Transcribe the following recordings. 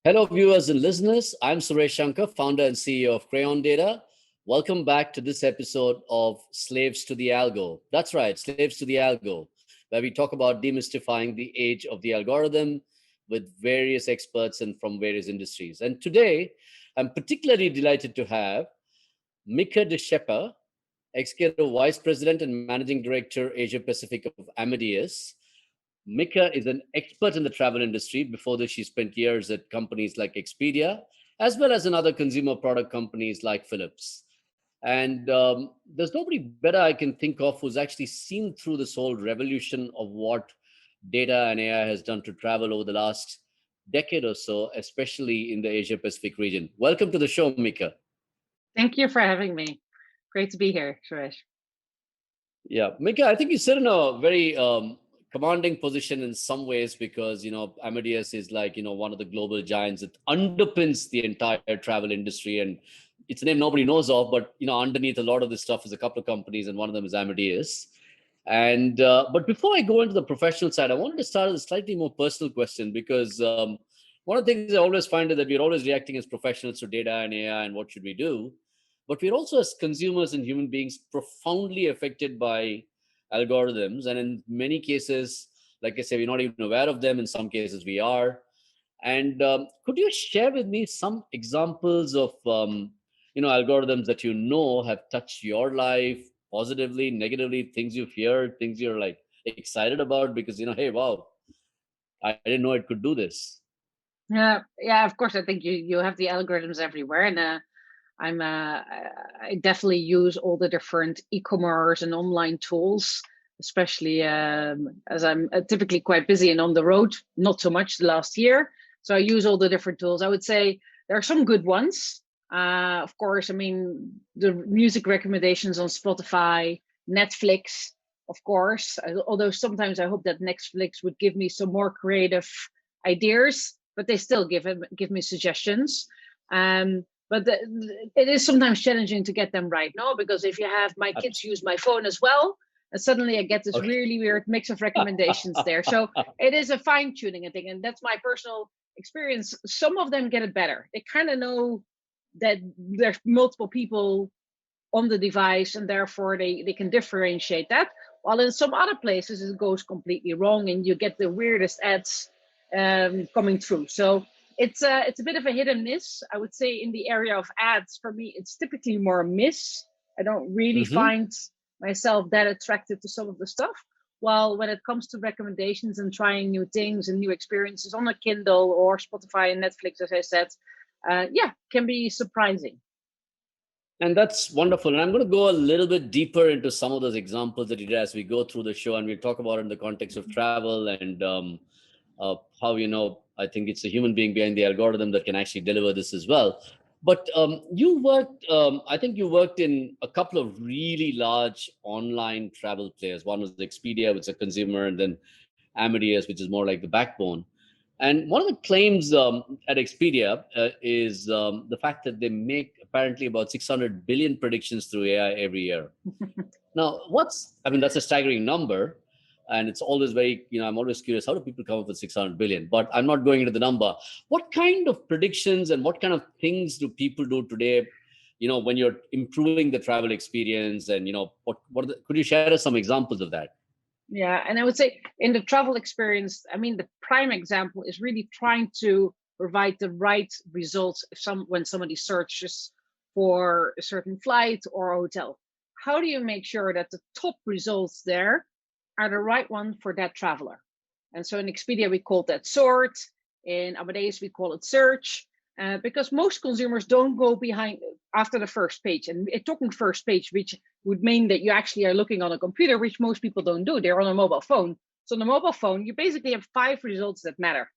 Hello, viewers and listeners. I'm Suresh Shankar, founder and CEO of Crayon Data. Welcome back to this episode of Slaves to the Algo. That's right, Slaves to the Algo, where we talk about demystifying the age of the algorithm with various experts and from various industries. And today, I'm particularly delighted to have Mieke de Schepper, Executive Vice President and Managing Director, Asia Pacific of Amadeus. Mieke is an expert in the travel industry. Before this, she spent years at companies like Expedia, as well as in other consumer product companies like Philips. And there's nobody better I can think of who's actually seen through this whole revolution of what data and AI has done to travel over the last decade or so, especially in the Asia Pacific region. Welcome to the show, Mieke. Thank you for having me. Great to be here, Suresh. Yeah, Mieke, I think you sit in a very commanding position in some ways because Amadeus is like one of the global giants that underpins the entire travel industry, and it's a name nobody knows of, but underneath a lot of this stuff is a couple of companies, and one of them is Amadeus. And but before I go into the professional side, I wanted to start with a slightly more personal question because one of the things I always find is that we're always reacting as professionals to data and AI and what should we do, but we're also as consumers and human beings profoundly affected by algorithms, and in many cases, like I say, we're not even aware of them. In some cases we are. And could you share with me some examples of algorithms that have touched your life positively, negatively, things you've heard, things you're like excited about because hey, wow, I didn't know it could do this. Yeah, of course. I think you have the algorithms everywhere, and I definitely use all the different e-commerce and online tools, especially as I'm typically quite busy and on the road, not so much the last year. So I use all the different tools. I would say there are some good ones. Of course, I mean, the music recommendations on Spotify, Netflix, of course, although sometimes I hope that Netflix would give me some more creative ideas, but they still give me suggestions. But it is sometimes challenging to get them right, no? Because if you have my kids use my phone as well, and suddenly I get this really weird mix of recommendations there. So it is a fine tuning, I think, and that's my personal experience. Some of them get it better. They kind of know that there's multiple people on the device, and therefore they can differentiate that. While in some other places it goes completely wrong, and you get the weirdest ads coming through. So it's a bit of a hit and miss. I would say in the area of ads, for me, it's typically more a miss. I don't really find myself that attracted to some of the stuff. While when it comes to recommendations and trying new things and new experiences on a Kindle or Spotify and Netflix, as I said, can be surprising. And that's wonderful. And I'm going to go a little bit deeper into some of those examples that you did as we go through the show, and we'll talk about it in the context of travel and how I think it's a human being behind the algorithm that can actually deliver this as well. But you worked, I think you worked in a couple of really large online travel players. One was Expedia, which is a consumer, and then Amadeus, which is more like the backbone. And one of the claims at Expedia is the fact that they make apparently about 600 billion predictions through AI every year. Now, that's a staggering number. And it's always very, I'm always curious, how do people come up with 600 billion? But I'm not going into the number. What kind of predictions and what kind of things do people do today, when you're improving the travel experience? And, could you share us some examples of that? Yeah, and I would say in the travel experience, I mean, the prime example is really trying to provide the right results when somebody searches for a certain flight or a hotel. How do you make sure that the top results there are the right one for that traveler? And so in Expedia, we call that sort. In Amadeus, we call it search. Because most consumers don't go behind after the first page. And talking first page, which would mean that you actually are looking on a computer, which most people don't do. They're on a mobile phone. So on a mobile phone, you basically have 5 results that matter.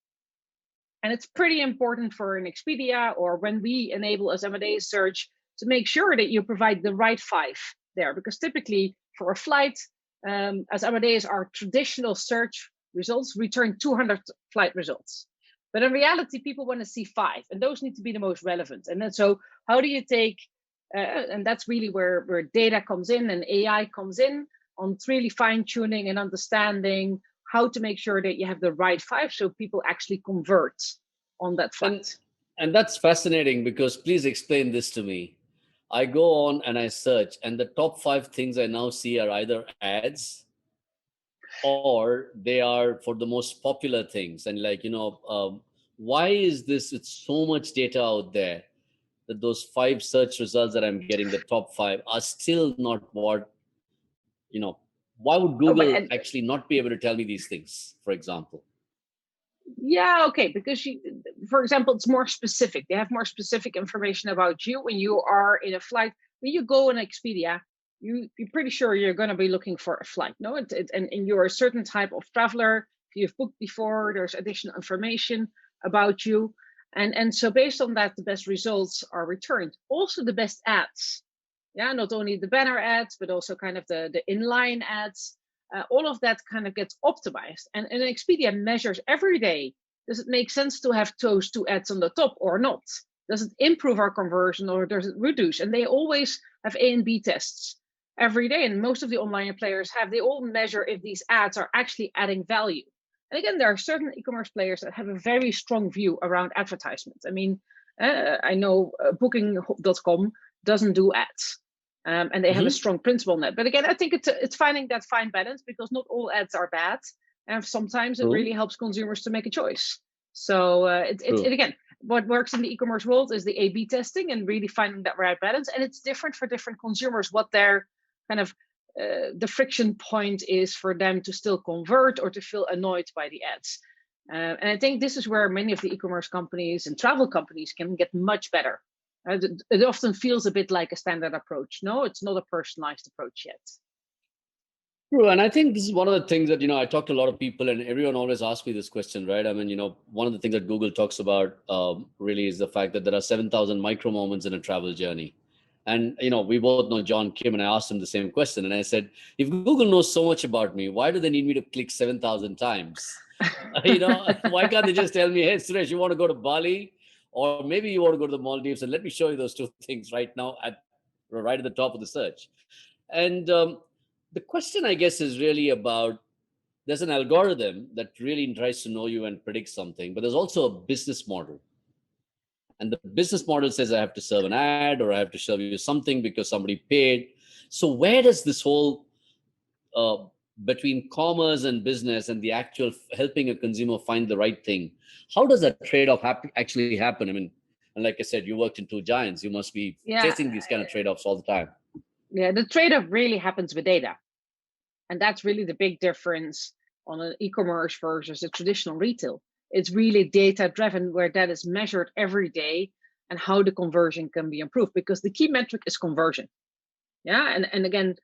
And it's pretty important for an Expedia or when we enable as Amadeus search to make sure that you provide the right 5 there. Because typically for a flight, as Amadeus, our traditional search results return 200 flight results. But in reality, people want to see 5, and those need to be the most relevant. And then, so how do you take, and that's really where data comes in and AI comes in on really fine tuning and understanding how to make sure that you have the right 5 so people actually convert on that flight. And that's fascinating because please explain this to me. I go on and I search, and the top five things I now see are either ads or they are for the most popular things. And like, why is this? It's so much data out there that those five search results that I'm getting, the top five, are still not what, you know, why would Oh, but Google actually not be able to tell me these things, for example? yeah, okay, because for example, it's more specific. They have more specific information about you when you are in a flight. When you go on Expedia, you're pretty sure you're going to be looking for a flight. No, and you're a certain type of traveler. If you've booked before, there's additional information about you, and so based on that, the best results are returned. Also, the best ads. Yeah, not only the banner ads, but also kind of the inline ads. All of that kind of gets optimized. And Expedia measures every day, does it make sense to have those two ads on the top or not? Does it improve our conversion or does it reduce? And they always have A and B tests every day. And most of the online players they all measure if these ads are actually adding value. And again, there are certain e-commerce players that have a very strong view around advertisements. I mean, I know Booking.com doesn't do ads. And they have a Hmm. strong principle in that. But again, I think it's finding that fine balance because not all ads are bad, and sometimes it True. really helps consumers to make a choice. So True. again, what works in the e-commerce world is the A/B testing and really finding that right balance. And it's different for different consumers what their kind of the friction point is for them to still convert or to feel annoyed by the ads. And I think this is where many of the e-commerce companies and travel companies can get much better. It often feels a bit like a standard approach. No, it's not a personalized approach yet. True. And I think this is one of the things that, I talk to a lot of people and everyone always asks me this question, right? I mean, one of the things that Google talks about really is the fact that there are 7,000 micro moments in a travel journey. And, we both know John Kim, and I asked him the same question. And I said, if Google knows so much about me, why do they need me to click 7,000 times? Why can't they just tell me, hey, Suresh, you want to go to Bali? Or maybe you want to go to the Maldives, and let me show you those two things right now right at the top of the search. And the question, I guess, is really about, there's an algorithm that really tries to know you and predict something, but there's also a business model. And the business model says I have to serve an ad or I have to serve you something because somebody paid. So where does this whole uh, between commerce and business and the actual helping a consumer find the right thing, how does that trade-off actually happen? I mean, and like I said, you worked in two giants, you must be Yeah, chasing these kind of trade-offs all the time. yeah. The trade-off really happens with data, and that's really the big difference on an e-commerce versus a traditional retail. It's really data-driven, where that is measured every day and how the conversion can be improved. Because the key metric is conversion. Yeah, and again,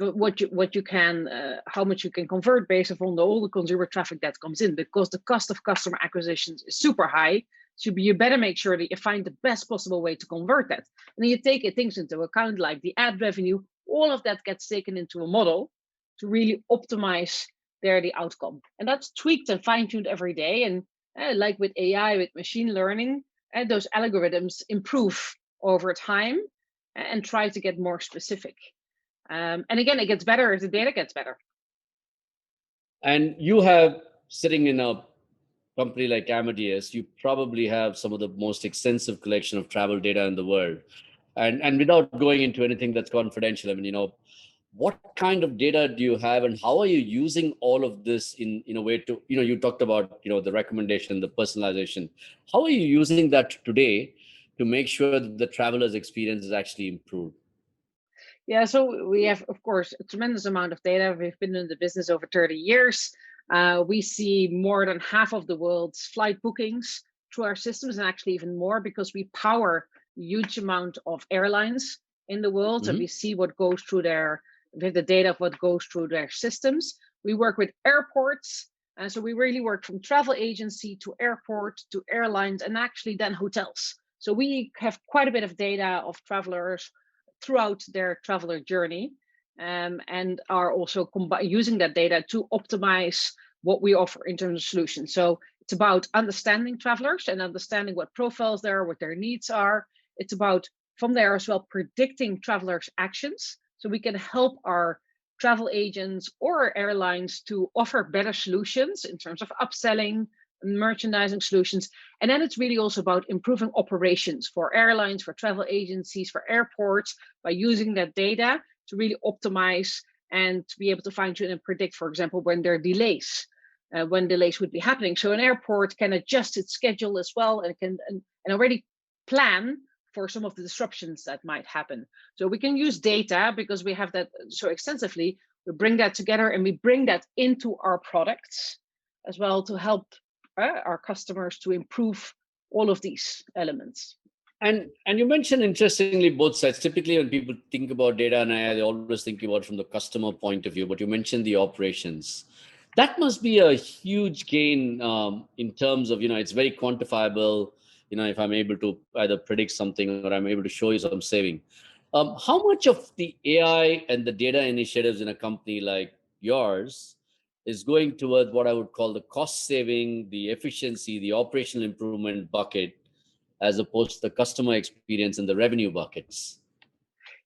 but what you can how much you can convert based on all the consumer traffic that comes in, because the cost of customer acquisitions is super high. So you better make sure that you find the best possible way to convert that, and then you take things into account like the ad revenue. All of that gets taken into a model to really optimize the outcome, and that's tweaked and fine-tuned every day. And like with AI, with machine learning, those algorithms improve over time and try to get more specific. And again, it gets better as the data gets better. And you have, sitting in a company like Amadeus, you probably have some of the most extensive collection of travel data in the world. And without going into anything that's confidential, I mean, what kind of data do you have, and how are you using all of this in a way to, you talked about, the recommendation, the personalization. How are you using that today to make sure that the traveler's experience is actually improved? Yeah, so we have, of course, a tremendous amount of data. We've been in the business over 30 years. We see more than half of the world's flight bookings through our systems, and actually even more because we power a huge amount of airlines in the world, and Hmm. we see what goes through we have the data of what goes through their systems. We work with airports, and so we really work from travel agency to airport to airlines and actually then hotels. So we have quite a bit of data of travelers throughout their traveler journey, and are also using that data to optimize what we offer in terms of solutions. So it's about understanding travelers and understanding what profiles there are, what their needs are. It's about, from there as well, predicting travelers' actions so we can help our travel agents or airlines to offer better solutions in terms of upselling, merchandising solutions. And then it's really also about improving operations for airlines, for travel agencies, for airports, by using that data to really optimize and to be able to fine tune and predict, for example, when there are delays. When delays would be happening. So an airport can adjust its schedule as well and can and already plan for some of the disruptions that might happen. So we can use data because we have that so extensively. We bring that together and we bring that into our products as well to help our customers to improve all of these elements. And you mentioned interestingly both sides. Typically, when people think about data and AI, they always think about it from the customer point of view. But you mentioned the operations. That must be a huge gain in terms of it's very quantifiable. If I'm able to either predict something or I'm able to show you some saving. How much of the AI and the data initiatives in a company like yours is going towards what I would call the cost saving, the efficiency, the operational improvement bucket, as opposed to the customer experience and the revenue buckets?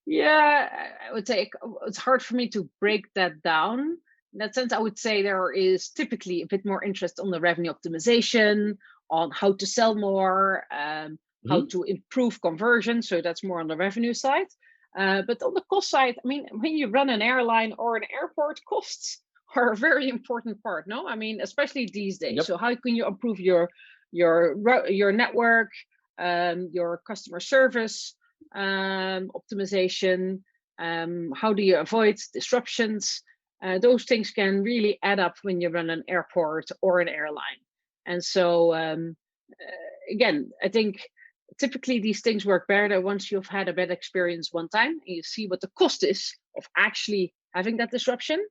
Yeah, I would say it's hard for me to break that down. In that sense, I would say there is typically a bit more interest on the revenue optimization, on how to sell more, how Mhm. to improve conversion. So that's more on the revenue side. But on the cost side, I mean, when you run an airline or an airport, costs are a very important part. No, I mean, especially these days. Yep. So how can you improve your network, your customer service? Optimization, how do you avoid disruptions? Those things can really add up when you run an airport or an airline. And so, again, I think typically these things work better once you've had a bad experience one time and you see what the cost is of actually having that disruption.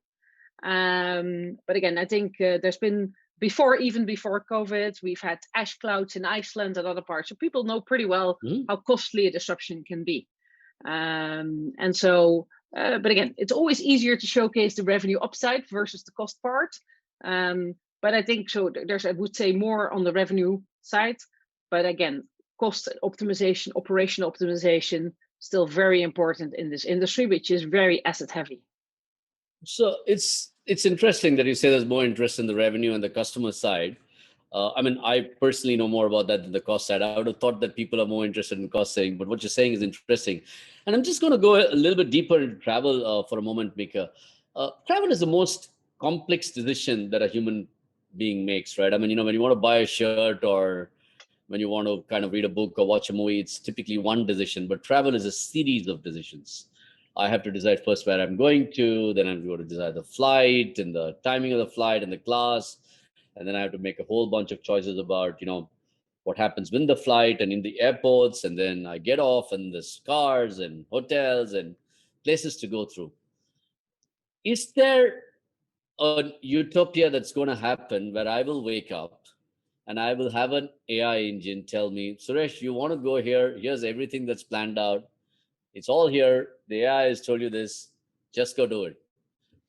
But again, I think there's been even before COVID, we've had ash clouds in Iceland and other parts. So people know pretty well Mhm. how costly a disruption can be. And so, but again, it's always easier to showcase the revenue upside versus the cost part. But I think so. There's, I would say, more on the revenue side. But again, cost optimization, operational optimization, still very important in this industry, which is very asset heavy. So it's interesting that you say there's more interest in the revenue and the customer side. I mean, I personally know more about that than the cost side. I would have thought that people are more interested in cost saving, but what you're saying is interesting. And I'm just going to go a little bit deeper into travel for a moment, Mika. Travel is the most complex decision that a human being makes, right? I mean, when you want to buy a shirt or when you want to kind of read a book or watch a movie, it's typically one decision, but travel is a series of decisions. I have to decide first where I'm going to, then I'm going to decide the flight and the timing of the flight and the class, and then I have to make a whole bunch of choices about what happens in the flight and in the airports, and then I get off and there's cars and hotels and places to go through. Is there a utopia that's going to happen where I will wake up and I will have an AI engine tell me, Suresh, you want to go here? Here's everything that's planned out. It's all here. The AI has told you this. Just go do it.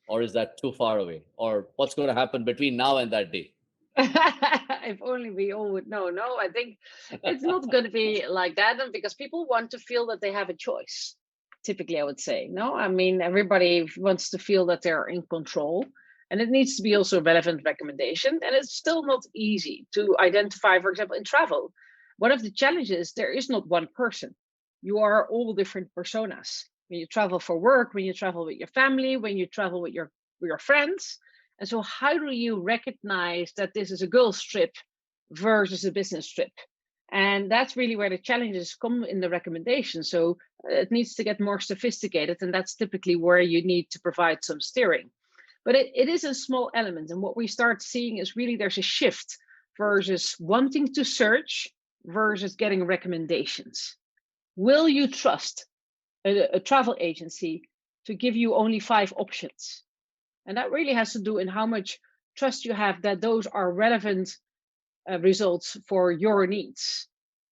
Or is that too far away? Or what's going to happen between now and that day? If only we all would know. No, I think it's not going to be like that, and because people want to feel that they have a choice. Typically, I would say, no, I mean, everybody wants to feel that they're in control, and it needs to be also a relevant recommendation. And it's still not easy to identify, for example, in travel. One of the challenges, there is not one person. You are all different personas. When you travel for work, when you travel with your family, when you travel with your friends, and so, how do you recognize that this is a girls' trip versus a business trip? And that's really where the challenges come in the recommendation. So, it needs to get more sophisticated, and that's typically where you need to provide some steering. But it is a small element. And what we start seeing is really there's a shift versus wanting to search versus getting recommendations. Will you trust a travel agency to give you only 5 options? And that really has to do in how much trust you have that those are relevant results for your needs.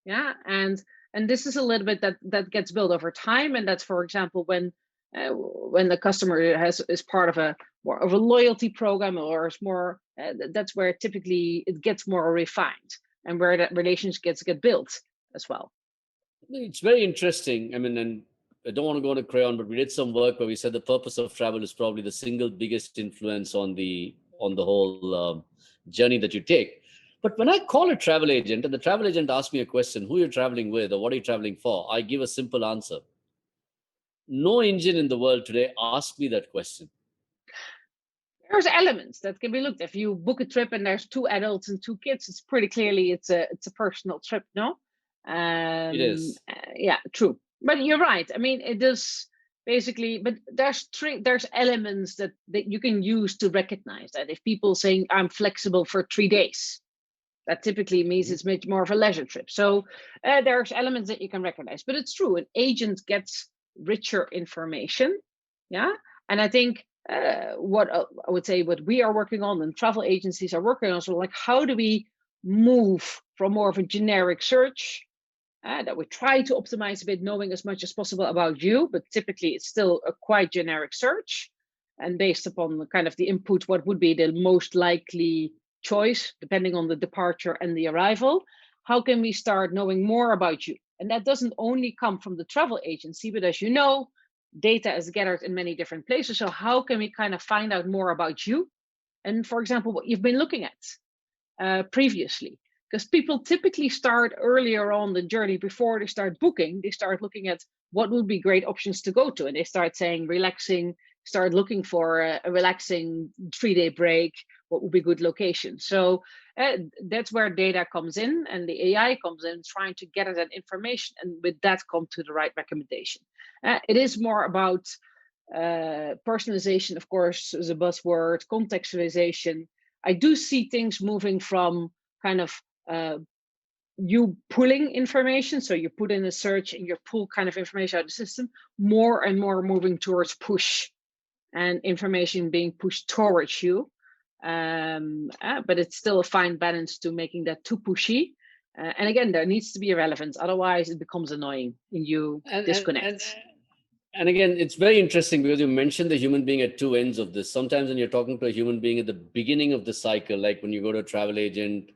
Yeah, and this is a little bit that gets built over time, and that's, for example, when the customer is part of a more of a loyalty program, or is more that's where typically it gets more refined and where that relations get built as well. It's very interesting. I mean, and I don't want to go into Crayon, but we did some work where we said the purpose of travel is probably the single biggest influence on the whole journey that you take. But when I call a travel agent and the travel agent asks me a question, who you're traveling with or what are you traveling for, I give a simple answer. No engine in the world today asks me that question. There's elements that can be looked. If you book a trip and there's two adults and two kids, it's pretty clearly it's a personal trip, no? It is. Yeah, true. But you're right. I mean, it does basically. But there's elements that you can use to recognize that. If people saying I'm flexible for 3 days, that typically means Mhm. it's much more of a leisure trip. So there's elements that you can recognize. But it's true, an agent gets richer information. Yeah. And I think what I would say what we are working on and travel agencies are working on, so like how do we move from more of a generic search that we try to optimize a bit, knowing as much as possible about you, but typically it's still a quite generic search. And based upon the kind of the input, what would be the most likely choice, depending on the departure and the arrival? How can we start knowing more about you? And that doesn't only come from the travel agency, but as you know, data is gathered in many different places. So how can we kind of find out more about you? And for example, what you've been looking at previously, because people typically start earlier on the journey before they start booking. They start looking at what would be great options to go to, and they start saying relaxing, start looking for a relaxing 3-day break, what would be good location. So that's where data comes in and the AI comes in, trying to gather that information and with that come to the right recommendation. It is more about personalization, of course, is a buzzword, contextualization. I do see things moving from kind of uh, you pulling information. So you put in a search and you pull kind of information out of the system, more and more moving towards push and information being pushed towards you. But it's still a fine balance to making that too pushy. And again, there needs to be a relevance. Otherwise, it becomes annoying and you And and and disconnect. and again, it's very interesting because you mentioned the human being at two ends of this. Sometimes when you're talking to a human being at the beginning of the cycle, like when you go to a travel agent,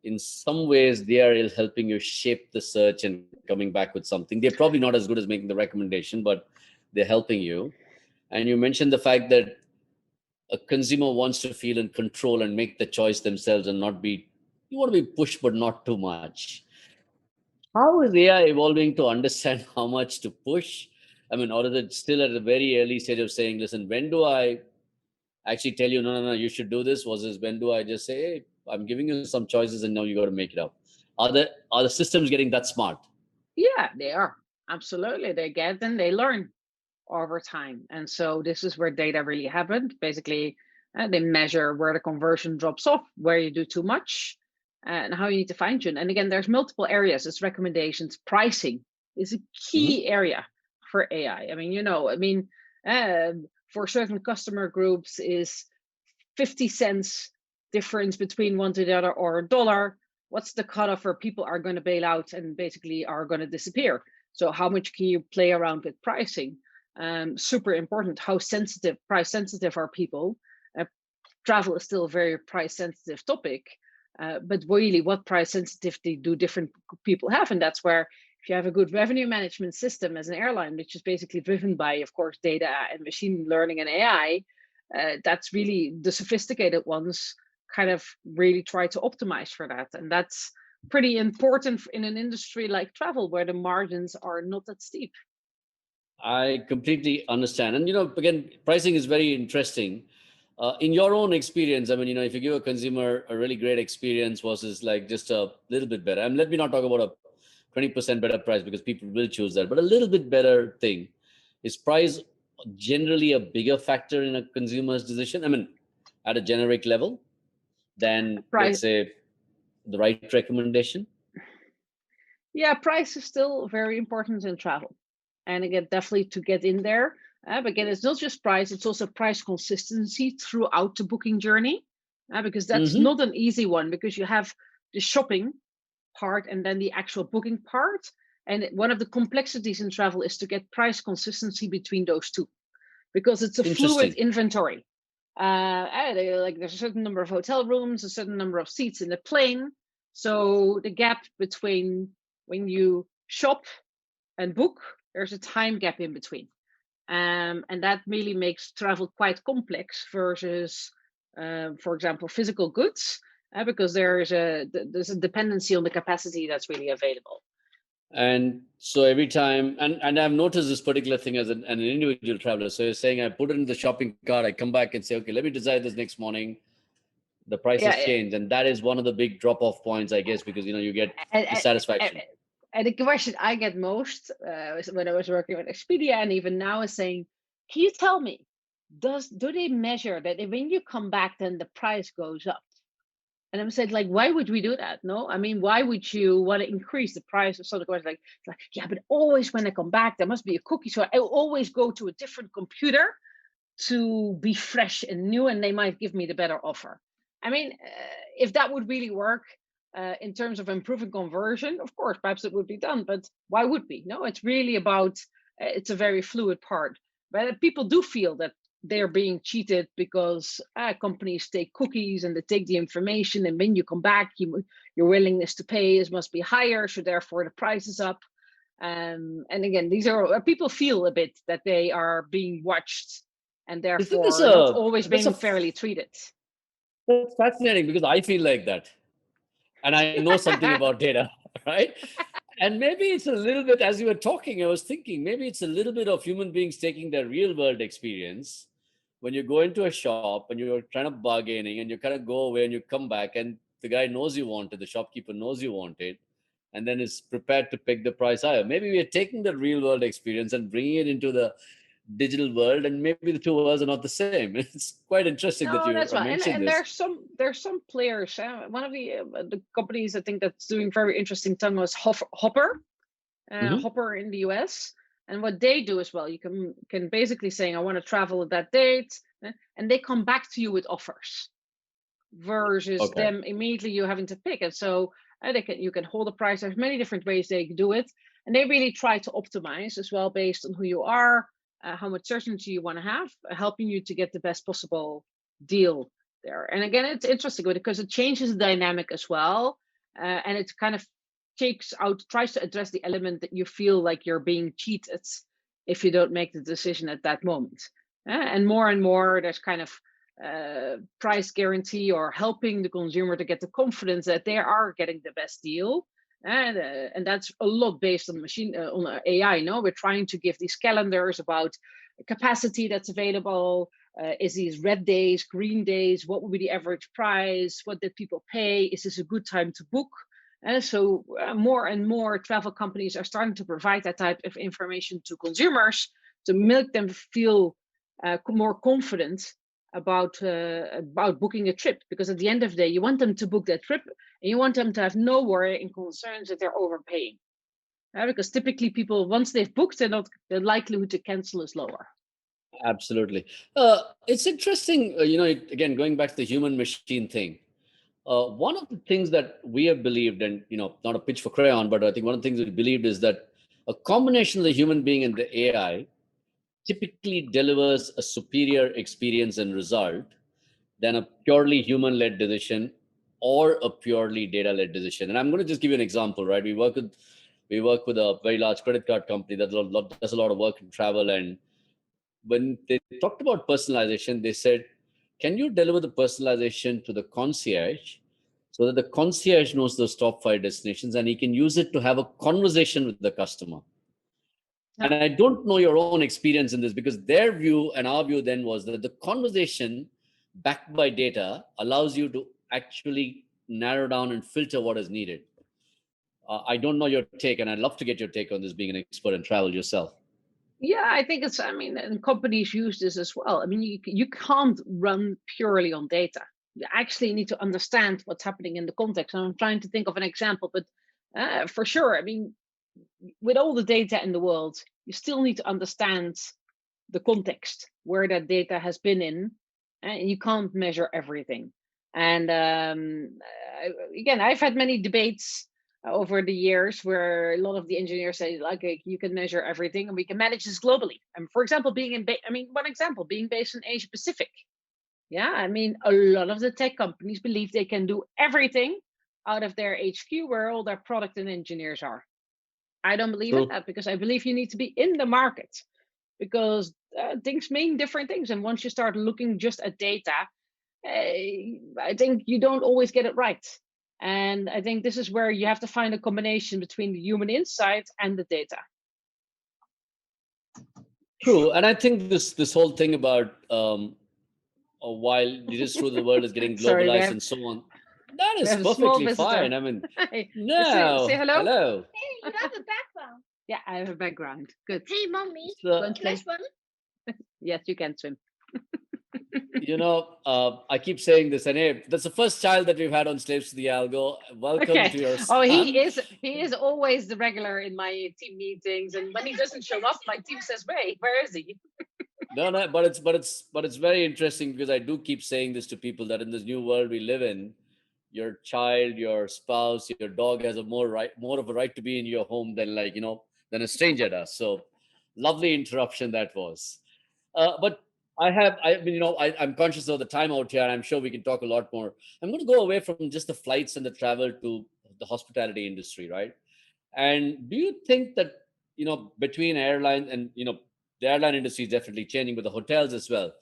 in some ways they are helping you shape the search and coming back with something. They're probably not as good as making the recommendation, but they're helping you. And you mentioned the fact that a consumer wants to feel in control and make the choice themselves and not be, you want to be pushed but not too much. How is AI evolving to understand how much to push? I mean, or is it still at a very early stage of saying, listen, when do I actually tell you, no, no, no, you should do this? Versus when do I just say, hey, I'm giving you some choices and now you got to make it up? Are the systems getting that smart? Yeah, they are. Absolutely. They get and they learn over time. And so this is where data really happened. Basically, they measure where the conversion drops off, where you do too much, and how you need to fine tune. And again, there's multiple areas. It's recommendations. Pricing is a Hmm. key area for AI. I mean, for certain customer groups is 50 cents difference between one to the other or a dollar. What's the cutoff where people are going to bail out and basically are going to disappear? So how much can you play around with pricing? Super important. How price sensitive are people? Uh, Travel is still a very price sensitive topic, but really, what price sensitivity do different people have? And that's where if you have a good revenue management system as an airline, which is basically driven by, of course, data and machine learning and AI, that's really the sophisticated ones kind of really try to optimize for that. And that's pretty important in an industry like travel where the margins are not that steep. I completely understand. And, again, pricing is very interesting. In your own experience, I mean, if you give a consumer a really great experience versus like just a little bit better, and let me not talk about a 20% better price because people will choose that, but a little bit better thing, is price generally a bigger factor in a consumer's decision? I mean, at a generic level than, let's Price, say, the right recommendation? yeah, price is still very important in travel. And again, definitely to get in there. But again, it's not just price, it's also price consistency throughout the booking journey. Because that's Hmm. not an easy one because you have the shopping part and then the actual booking part. And one of the complexities in travel is to get price consistency between those two because it's a fluid Interesting. inventory. Like there's a certain number of hotel rooms, a certain number of seats in the plane. So the gap between when you shop and book, there's a time gap in between. And that really makes travel quite complex versus, for example, physical goods. because there's a dependency on the capacity that's really available. And so every time, and I've noticed this particular thing as an individual traveler. So you're saying I put it in the shopping cart, I come back and say, okay, let me decide this next morning. The price has Yeah, changed, and that is one of the big drop-off points, I guess, because you get and, and, dissatisfaction. and the question I get most when I was working with Expedia and even now is saying, can you tell me, do they measure that when you come back, then the price goes up? And I'm saying, like, why would we do that? No, I mean, why would you want to increase the price of something? Like, yeah, but always when I come back, there must be a cookie. So I always go to a different computer to be fresh and new, and they might give me the better offer. I mean, if that would really work in terms of improving conversion, of course, perhaps it would be done. But why would we? No, it's really about, it's a very fluid part. But people do feel that they're being cheated because companies take cookies and they take the information, and when you come back, your willingness to pay must be higher, so therefore the price is up. And again, these are people feel a bit that they are being watched and Isn't this therefore not a always that's a being fairly treated. that's fascinating because I feel like that, and I know something about data, right? And maybe it's a little bit, as you were talking, I was thinking maybe it's a little bit of human beings taking their real world experience. When you go into a shop and you're trying to bargaining and you kind of go away and you come back and the guy knows you want it, the shopkeeper knows you want it, and then is prepared to pick the price higher. Maybe we are taking the real world experience and bringing it into the digital world, and maybe the two worlds are not the same. It's quite interesting that No, you that's right. mentioned And this. there's some players. One of the companies I think that's doing very interesting thing was Hopper, Hmm. Hopper in the US. And what they do as well, you can basically saying, I want to travel at that date, and they come back to you with offers versus Okay. them immediately you having to pick it. So you can hold a price. There's many different ways they can do it, and they really try to optimize as well based on who you are, how much certainty you want to have, helping you to get the best possible deal there. And again, it's interesting because it changes the dynamic as well, and it kind of tries to address the element that you feel like you're being cheated if you don't make the decision at that moment. And more, there's kind of price guarantee or helping the consumer to get the confidence that they are getting the best deal. And that's a lot based on AI. No, we're trying to give these calendars about capacity that's available. Is these red days, green days? What will be the average price? What did people pay? Is this a good time to book? So more and more travel companies are starting to provide that type of information to consumers to make them feel more confident about booking a trip, because at the end of the day you want them to book that trip and you want them to have no worry and concerns that they're overpaying, because typically people, once they've booked, the likelihood to cancel is lower. Absolutely. It's interesting, again, going back to the human machine thing. One of the things that we have believed, and not a pitch for Crayon, but I think one of the things we believed is that a combination of the human being and the AI typically delivers a superior experience and result than a purely human-led decision or a purely data-led decision. And I'm going to just give you an example, right? We work with a very large credit card company that does a lot of work in travel, and when they talked about personalization, they said, can you deliver the personalization to the concierge so that the concierge knows those top five destinations and he can use it to have a conversation with the customer? Yeah. And I don't know your own experience in this, because their view and our view then was that the conversation backed by data allows you to actually narrow down and filter what is needed. I don't know your take, and I'd love to get your take on this, being an expert in travel yourself. Yeah, I think I mean, and companies use this as well. I mean, you can't run purely on data. You actually need to understand what's happening in the context. And I'm trying to think of an example, but for sure, I mean, with all the data in the world, you still need to understand the context where that data has been in, and you can't measure everything. And again, I've had many debates over the years where a lot of the engineers say, like, you can measure everything and we can manage this globally. And for example, one example, being based in Asia Pacific. Yeah, I mean, a lot of the tech companies believe they can do everything out of their HQ where all their product and engineers are. I don't believe in True. that, because I believe you need to be in the market, because things mean different things. And once you start looking just at data, I think you don't always get it right. And I think this is where you have to find a combination between the human insight and the data. True, and I think this whole thing about while it is true the world is getting Sorry, globalized and so on, that we is have a small perfectly fine. visitor. I mean, Hey, say no, hello. hello. Hey, you have a background. Yeah, I have a background. Good. Hey, mommy. So, Go and Can I play. swim? Yes, you can swim. I keep saying this, and hey, that's the first child that we've had on Slaves to the Algo. Welcome Okay. to your Oh, son. he is always the regular in my team meetings, and when he doesn't show up, my team says, "Wait, where is he?" No, no, but it's very interesting because I do keep saying this to people that in this new world we live in, your child, your spouse, your dog has more of a right to be in your home than than a stranger does. So, lovely interruption that was. But I mean, I'm conscious of the time out here, and I'm sure we can talk a lot more. I'm going to go away from just the flights and the travel to the hospitality industry, right? And do you think that, between airlines and, the airline industry is definitely changing, but the hotels as well.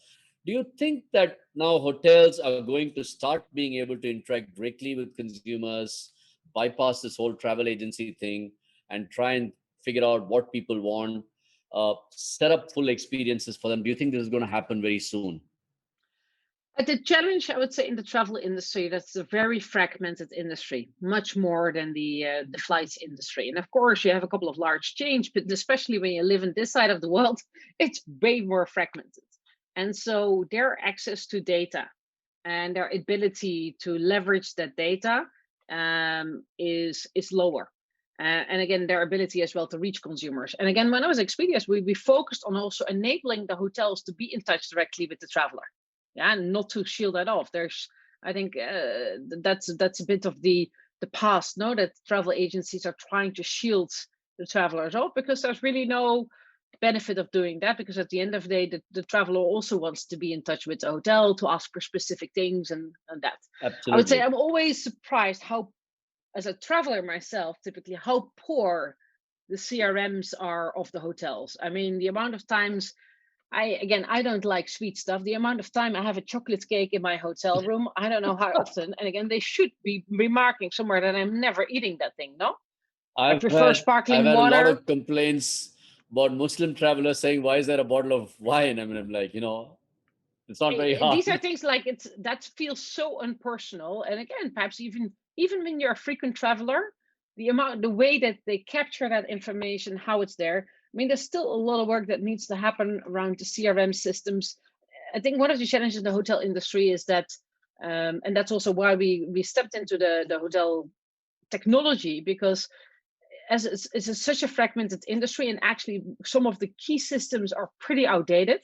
Do you think that now hotels are going to start being able to interact directly with consumers, bypass this whole travel agency thing, and try and figure out what people want, set up full experiences for them? Do you think this is going to happen very soon? The challenge, I would say, in the travel industry, that's a very fragmented industry, much more than the flights industry. And of course, you have a couple of large chains, but especially when you live in this side of the world, it's way more fragmented. And so their access to data and their ability to leverage that data is lower. And again, their ability as well to reach consumers. And again, when I was at Expedia, we focused on also enabling the hotels to be in touch directly with the traveler, yeah, and not to shield that off. There's, I think, that's a bit of the past, no, that travel agencies are trying to shield the travelers off, because there's really no benefit of doing that, because at the end of the day, the traveler also wants to be in touch with the hotel to ask for specific things, and that. I would say Absolutely. I'm always surprised how, as a traveler myself, typically how poor the CRMs are of the hotels. I mean, the amount of times I don't like sweet stuff. The amount of time I have a chocolate cake in my hotel room, I don't know how often. And again, they should be remarking somewhere that I'm never eating that thing. No, I I've prefer had I've sparkling had a lot water. of complaints about Muslim travelers saying, "Why is there a bottle of wine?" I mean, I'm like, it's not very These are hard. things like it's that feels so impersonal. And again, perhaps even when you're a frequent traveler, the way that they capture that information, how it's there. I mean, there's still a lot of work that needs to happen around the CRM systems. I think one of the challenges in the hotel industry is that, and that's also why we stepped into the hotel technology, because as it's such a fragmented industry, and actually some of the key systems are pretty outdated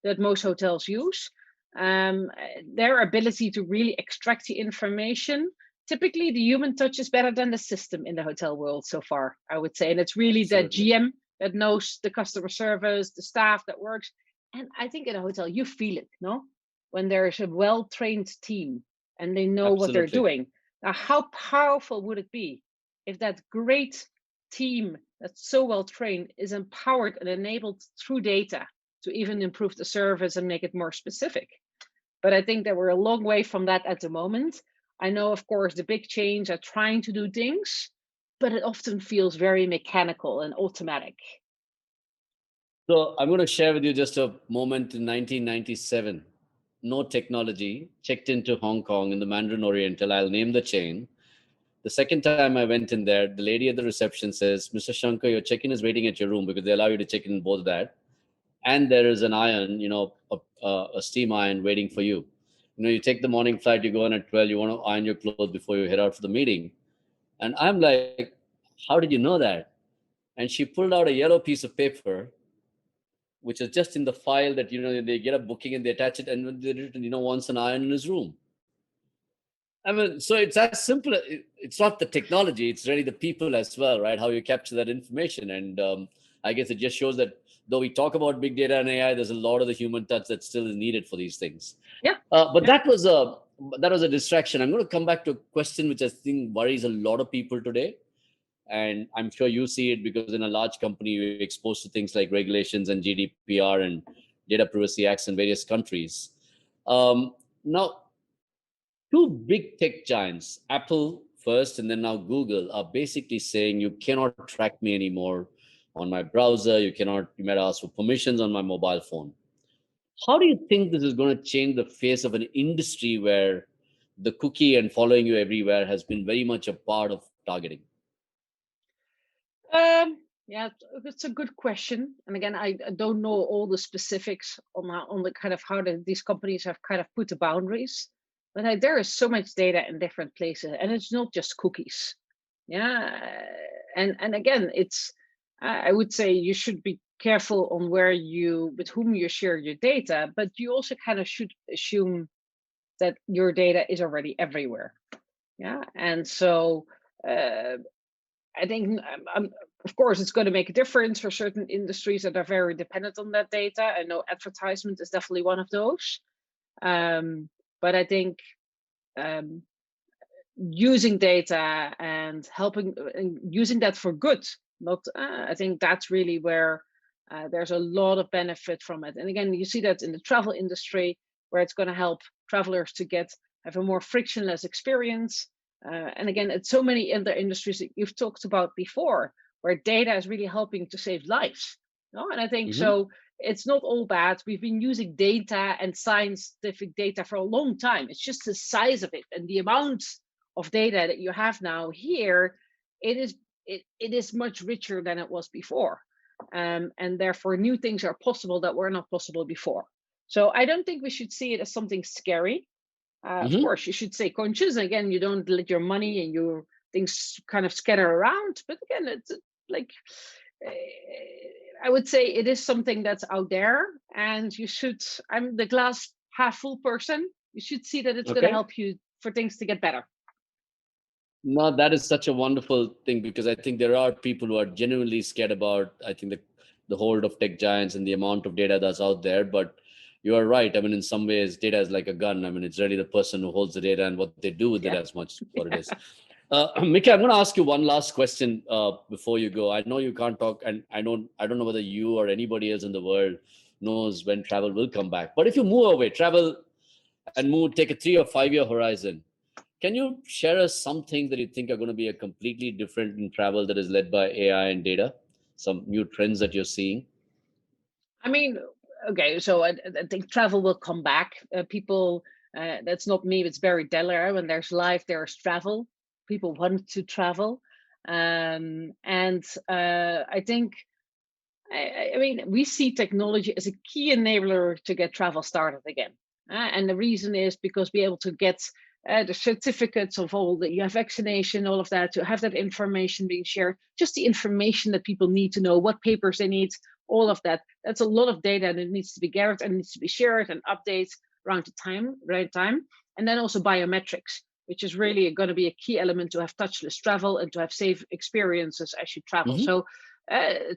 that most hotels use. Um, their ability to really extract the information, typically the human touch is better than the system in the hotel world so far, I would say. And it's really the Absolutely. GM that knows the customer service, the staff that works. And I think in a hotel, you feel it, no? When there's a well-trained team and they know what they're Absolutely. doing. Now, how powerful would it be if that great team that's so well trained is empowered and enabled through data to even improve the service and make it more specific? But I think that we're a long way from that at the moment. I know, of course, the big chains are trying to do things, but it often feels very mechanical and automatic. So I'm going to share with you just a moment in 1997. No technology. Checked into Hong Kong in the Mandarin Oriental. I'll name the chain. The second time I went in there, the lady at the reception says, "Mr. Shankar, your check-in is waiting at your room," because they allow you to check in both that. And there is an iron, a steam iron waiting for you. You take the morning flight, you go on at 12, you want to iron your clothes before you head out for the meeting. And I'm like, "How did you know that?" And she pulled out a yellow piece of paper, which is just in the file that, they get a booking and they attach it. And when they written, wants an iron in his room. I mean, so it's as simple. It's not the technology; it's really the people as well, right? How you capture that information, and I guess it just shows that though we talk about big data and AI, there's a lot of the human touch that still is needed for these things. Yeah, But yeah. that was a distraction. I'm going to come back to a question which I think worries a lot of people today, and I'm sure you see it because in a large company you're exposed to things like regulations and GDPR and data privacy acts in various countries. Now, two big tech giants, Apple first and then now Google, are basically saying you cannot track me anymore on my browser. You might ask for permissions on my mobile phone. How do you think this is going to change the face of an industry where the cookie and following you everywhere has been very much a part of targeting? Yeah, it's a good question. And again, I don't know all the specifics on the kind of how these companies have kind of put the boundaries, but there is so much data in different places, and it's not just cookies. Yeah, and again, it's I would say you should be careful on where you with whom you share your data, but you also kind of should assume that your data is already everywhere. Yeah, and so. Uh, I think, of course, it's going to make a difference for certain industries that are very dependent on that data. I know advertisement is definitely one of those. But I think um, using data and helping and using that for good, not, I think that's really where there's a lot of benefit from it. And again, you see that in the travel industry, where it's going to help travelers to have a more frictionless experience. And again, it's so many other industries that you've talked about before, where data is really helping to save lives. No? And I think Hmm. so. It's not all bad. We've been using data and scientific data for a long time. It's just the size of it and the amount of data that you have now here. It is much richer than it was before, and therefore new things are possible that were not possible before. So I don't think we should see it as something scary. Of Hmm. course, you should stay conscious. Again, you don't let your money and your things kind of scatter around. But again, it's like uh, I would say it is something that's out there, and you should. I'm the glass half full person. You should see that it's going to Okay. help you for things to get better. No, that is such a wonderful thing because I think there are people who are genuinely scared about, I think, the hold of tech giants and the amount of data that's out there. But you are right. I mean, in some ways, data is like a gun. I mean, it's really the person who holds the data and what they do with it Yeah. as much what it is. Mickey, I'm going to ask you one last question before you go. I know you can't talk, and I don't know whether you or anybody else in the world knows when travel will come back. But if you move away, travel and move, take a 3 or 5 year horizon, can you share us something that you think are going to be a completely different in travel that is led by AI and data? Some new trends that you're seeing? I mean, okay, so I think travel will come back. People, that's not me, it's Barry Deller. When there's life, there's travel. People want to travel. And I think, I mean, we see technology as a key enabler to get travel started again. And the reason is because be able to get the certificates of all that you have vaccination, all of that, to have that information being shared, just the information that people need to know, what papers they need, all of that. That's a lot of data that needs to be gathered and needs to be shared and updated around the right time. And then also biometrics, which is really going to be a key element to have touchless travel and to have safe experiences as you travel. Hmm. So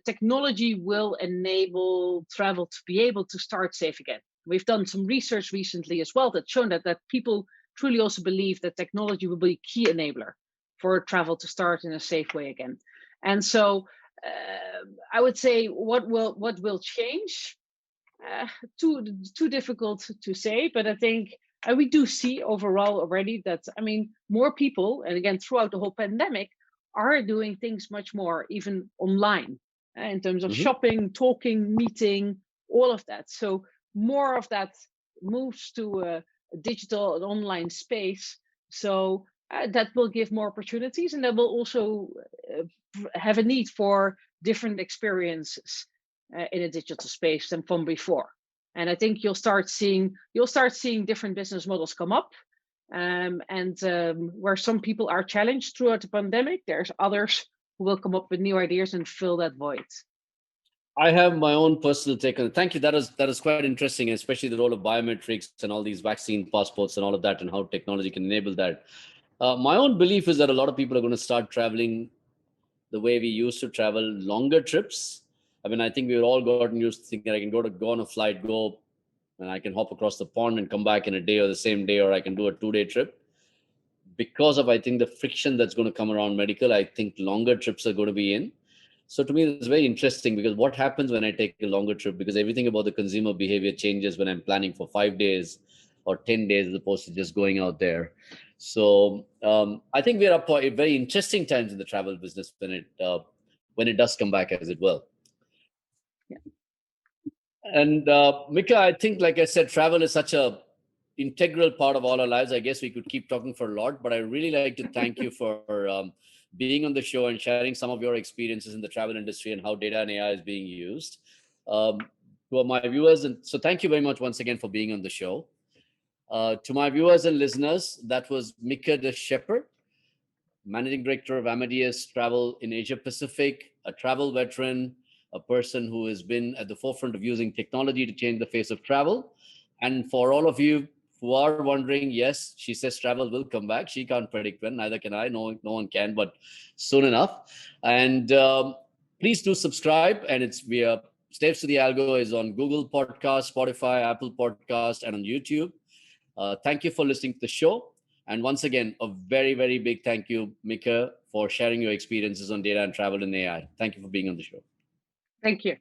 technology will enable travel to be able to start safe again. We've done some research recently as well that's shown that people truly also believe that technology will be a key enabler for travel to start in a safe way again. And so I would say what will change? Uh, too difficult to say, but I think we do see overall already that, I mean, more people, and again throughout the whole pandemic, are doing things much more even online, in terms of Hmm. shopping, talking, meeting, all of that. So more of that moves to a digital and online space. So that will give more opportunities, and that will also uh, have a need for different experiences in a digital space than from before. And I think you'll start seeing different business models come up. And where some people are challenged throughout the pandemic, there's others who will come up with new ideas and fill that void. I have my own personal take on it. Thank you. That is quite interesting, especially the role of biometrics and all these vaccine passports and all of that, and how technology can enable that. My own belief is that a lot of people are going to start traveling the way we used to travel, longer trips. I mean, I think we've all gotten used to thinking I can go on a flight, go and I can hop across the pond and come back in a day or the same day, or I can do a 2 day trip. Because of, I think, the friction that's going to come around medical, I think longer trips are going to be in. So to me, it's very interesting because what happens when I take a longer trip? Because everything about the consumer behavior changes when I'm planning for 5 days or 10 days as opposed to just going out there. So I think we're up for a very interesting times in the travel business when it does come back, as it will. And Mika, I think, like I said, travel is such a integral part of all our lives. I guess we could keep talking for a lot, but I really like to thank you for being on the show and sharing some of your experiences in the travel industry and how data and AI is being used. Um, to my viewers, and so thank you very much once again for being on the show. To my viewers and listeners, that was Mieke de Schepper, Managing Director of Amadeus Travel in Asia Pacific, a travel veteran, a person who has been at the forefront of using technology to change the face of travel. And for all of you who are wondering, yes, she says travel will come back. She can't predict when, neither can I. No one can, but soon enough. And please do subscribe. And it's via Steps to the Algo is on Google Podcast, Spotify, Apple Podcast, and on YouTube. Thank you for listening to the show. And once again, a very, very big thank you, Mieke, for sharing your experiences on data and travel and AI. Thank you for being on the show. Thank you.